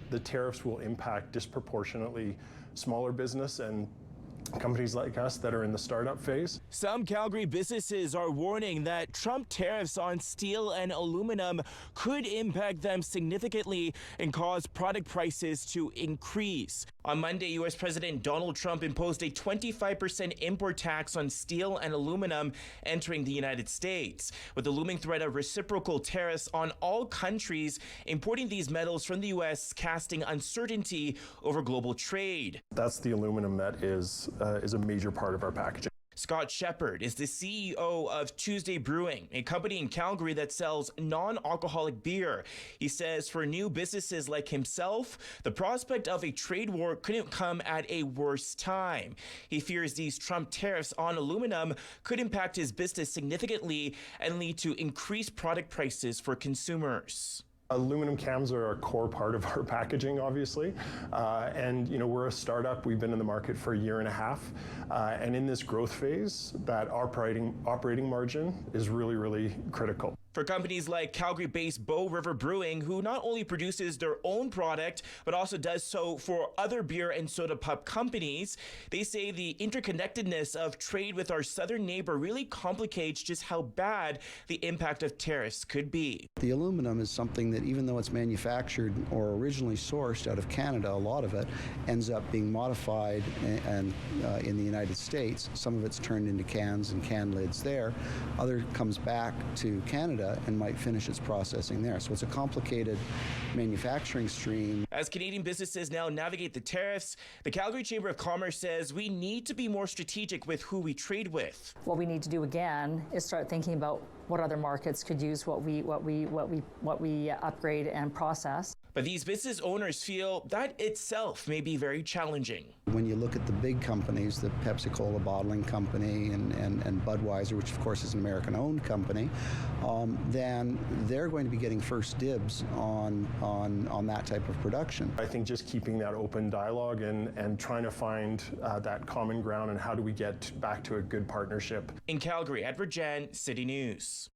the tariffs will impact disproportionately smaller business and companies like us that are in the startup phase. Some Calgary businesses are warning that Trump tariffs on steel and aluminum could impact them significantly and cause product prices to increase. On Monday, U.S. President Donald Trump imposed a 25% import tax on steel and aluminum entering the United States, with the looming threat of reciprocal tariffs on all countries importing these metals from the U.S., casting uncertainty over global trade. That's the aluminum that is a major part of our packaging. Scott Shepard is the CEO of Tuesday Brewing, a company in Calgary that sells non-alcoholic beer. He says for new businesses like himself, the prospect of a trade war couldn't come at a worse time. He fears these Trump tariffs on aluminum could impact his business significantly and lead to increased product prices for consumers. Aluminum cans are a core part of our packaging, obviously, and we're a startup. We've been in the market for a year and a half, and in this growth phase, that operating margin is really, really critical. For companies like Calgary-based Bow River Brewing, who not only produces their own product, but also does so for other beer and soda pub companies, they say the interconnectedness of trade with our southern neighbor really complicates just how bad the impact of tariffs could be. The aluminum is something that, even though it's manufactured or originally sourced out of Canada, a lot of it ends up being modified and in the United States. Some of it's turned into cans and can lids there. Other comes back to Canada and might finish its processing there. So it's a complicated manufacturing stream. As Canadian businesses now navigate the tariffs, the Calgary Chamber of Commerce says we need to be more strategic with who we trade with. What we need to do again is start thinking about what other markets could use what we upgrade and process. But these business owners feel that itself may be very challenging. When you look at the big companies, the Pepsi-Cola bottling company and Budweiser, which of course is an American-owned company, then they're going to be getting first dibs on that type of production. I think just keeping that open dialogue and trying to find that common ground and how do we get back to a good partnership. In Calgary, Djan, City News.